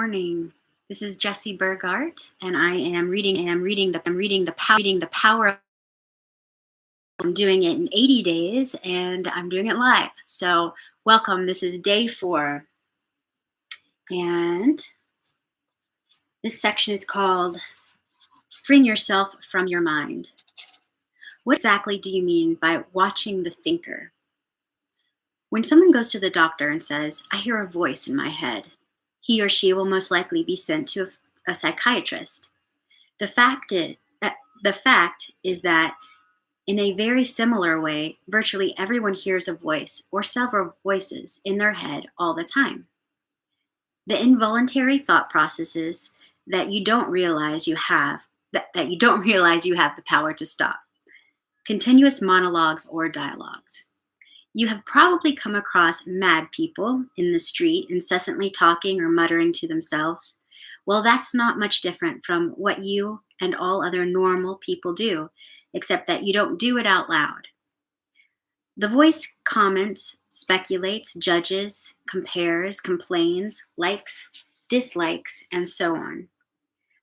morning. This is Jessie Burgart, and I am reading the power. I'm doing it in 80 days, and I'm doing it live. So, welcome. This is day 4, and this section is called "Freeing Yourself from Your Mind." What exactly do you mean by watching the thinker? When someone goes to the doctor and says, "I hear a voice in my head," he or she will most likely be sent to a psychiatrist. The fact is, the fact is that in a very similar way, virtually everyone hears a voice or several voices in their head all the time. The involuntary thought processes that you don't realize you have that you don't realize you have the power to stop. Continuous monologues or dialogues. You have probably come across mad people in the street incessantly talking or muttering to themselves. Well, that's not much different from what you and all other normal people do, except that you don't do it out loud. The voice comments, speculates, judges, compares, complains, likes, dislikes, and so on.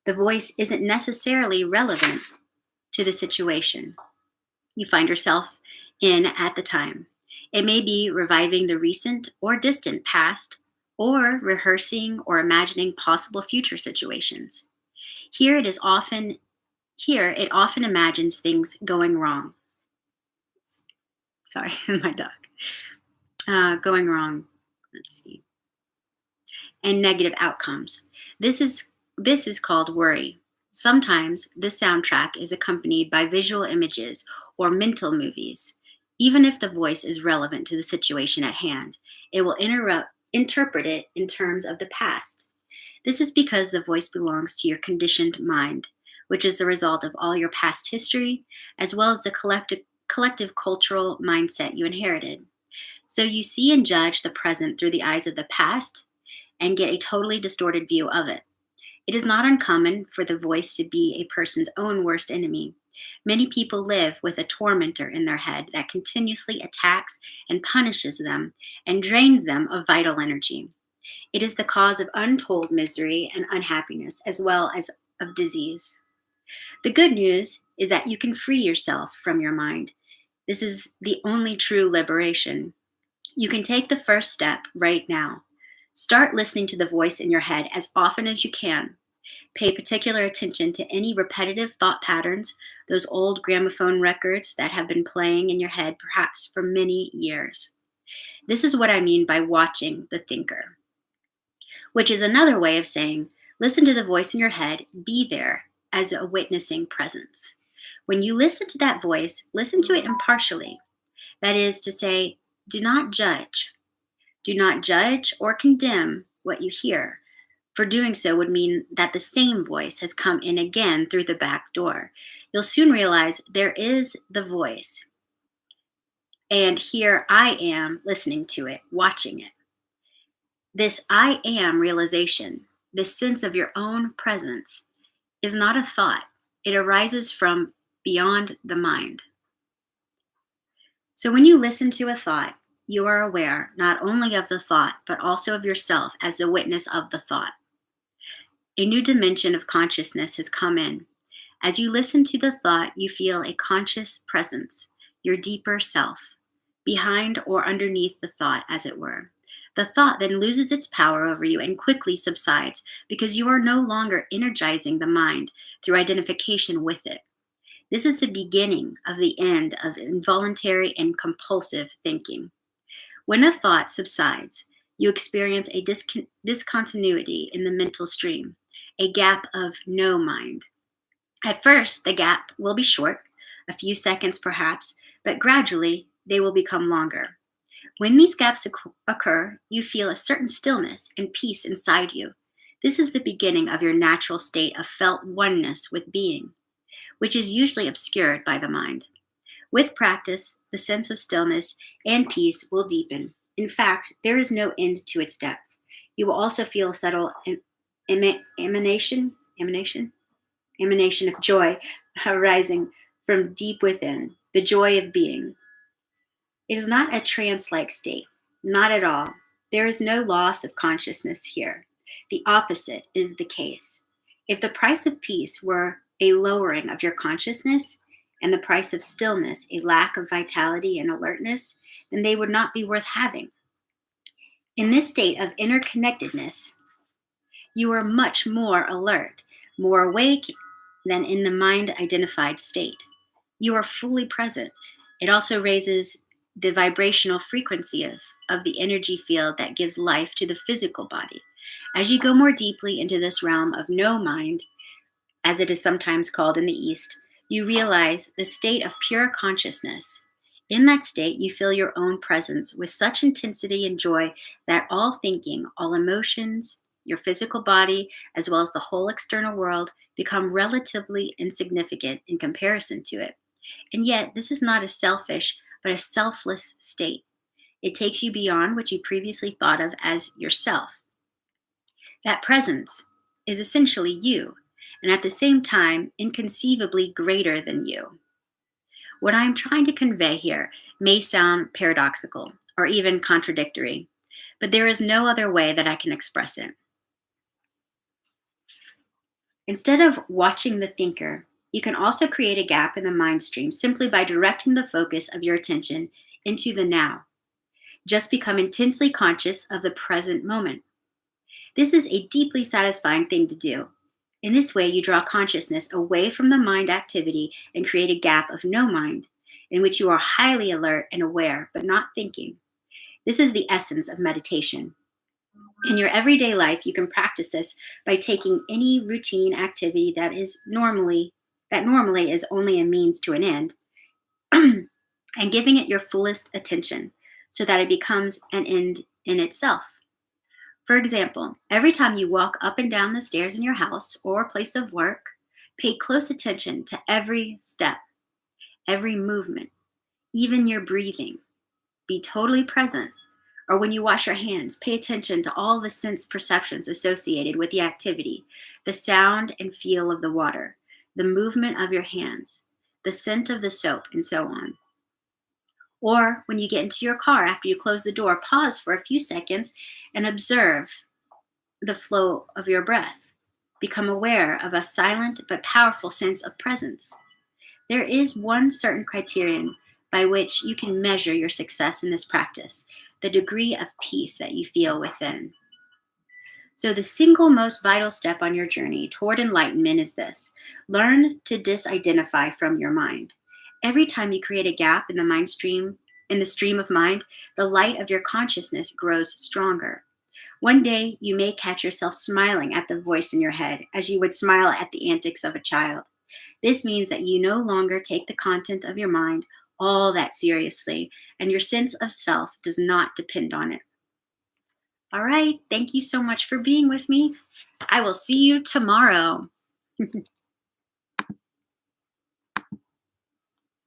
The voice isn't necessarily relevant to the situation you find yourself in at the time. It may be reviving the recent or distant past, or rehearsing or imagining possible future situations. Here it often imagines things going wrong. Sorry, my dog. Going wrong. Let's see. And negative outcomes. This is called worry. Sometimes this soundtrack is accompanied by visual images or mental movies. Even if the voice is relevant to the situation at hand, it will interpret it in terms of the past. This is because the voice belongs to your conditioned mind, which is the result of all your past history, as well as the collective cultural mindset you inherited. So you see and judge the present through the eyes of the past and get a totally distorted view of it. It is not uncommon for the voice to be a person's own worst enemy. Many people live with a tormentor in their head that continuously attacks and punishes them and drains them of vital energy. It is the cause of untold misery and unhappiness, as well as of disease. The good news is that you can free yourself from your mind. This is the only true liberation. You can take the first step right now. Start listening to the voice in your head as often as you can. Pay particular attention to any repetitive thought patterns, those old gramophone records that have been playing in your head perhaps for many years. This is what I mean by watching the thinker, which is another way of saying listen to the voice in your head, be there as a witnessing presence. When you listen to that voice, listen to it impartially. That is to say, do not judge. Do not judge or condemn what you hear. For doing so would mean that the same voice has come in again through the back door. You'll soon realize there is the voice. And here I am listening to it, watching it. This I am realization, this sense of your own presence, is not a thought. It arises from beyond the mind. So when you listen to a thought, you are aware not only of the thought, but also of yourself as the witness of the thought. A new dimension of consciousness has come in. As you listen to the thought, you feel a conscious presence, your deeper self, behind or underneath the thought, as it were. The thought then loses its power over you and quickly subsides because you are no longer energizing the mind through identification with it. This is the beginning of the end of involuntary and compulsive thinking. When a thought subsides, you experience a discontinuity in the mental stream, a gap of no mind. At first, the gap will be short, a few seconds perhaps, but gradually they will become longer. When these gaps occur, you feel a certain stillness and peace inside you. This is the beginning of your natural state of felt oneness with being, which is usually obscured by the mind. With practice, the sense of stillness and peace will deepen. In fact, there is no end to its depth. You will also feel a subtle emanation of joy arising from deep within, the joy of being. It is not a trance-like state, not at all. There is no loss of consciousness here. The opposite is the case. If the price of peace were a lowering of your consciousness, and the price of stillness a lack of vitality and alertness, then they would not be worth having. In this state of interconnectedness, you are much more alert, more awake than in the mind identified state. You are fully present. It also raises the vibrational frequency of the energy field that gives life to the physical body. As you go more deeply into this realm of no mind, as it is sometimes called in the East, you realize the state of pure consciousness. In that state, you feel your own presence with such intensity and joy that all thinking, all emotions, your physical body, as well as the whole external world, become relatively insignificant in comparison to it. And yet, this is not a selfish, but a selfless state. It takes you beyond what you previously thought of as yourself. That presence is essentially you, and at the same time, inconceivably greater than you. What I am trying to convey here may sound paradoxical or even contradictory, but there is no other way that I can express it. Instead of watching the thinker, you can also create a gap in the mind stream simply by directing the focus of your attention into the now. Just become intensely conscious of the present moment. This is a deeply satisfying thing to do. In this way, you draw consciousness away from the mind activity and create a gap of no mind, in which you are highly alert and aware, but not thinking. This is the essence of meditation. In your everyday life, you can practice this by taking any routine activity that normally is only a means to an end, and giving it your fullest attention so that it becomes an end in itself. For example, every time you walk up and down the stairs in your house or place of work, pay close attention to every step, every movement, even your breathing. Be totally present. Or when you wash your hands, pay attention to all the sense perceptions associated with the activity, the sound and feel of the water, the movement of your hands, the scent of the soap, and so on. Or when you get into your car after you close the door, pause for a few seconds and observe the flow of your breath. Become aware of a silent but powerful sense of presence. There is one certain criterion by which you can measure your success in this practice: the degree of peace that you feel within. So, the single most vital step on your journey toward enlightenment is this: learn to disidentify from your mind. Every time you create a gap in the mind stream, in the stream of mind, the light of your consciousness grows stronger. One day, you may catch yourself smiling at the voice in your head as you would smile at the antics of a child. This means that you no longer take the content of your mind all that seriously, and your sense of self does not depend on it. All right, thank you so much for being with me. I will see you tomorrow.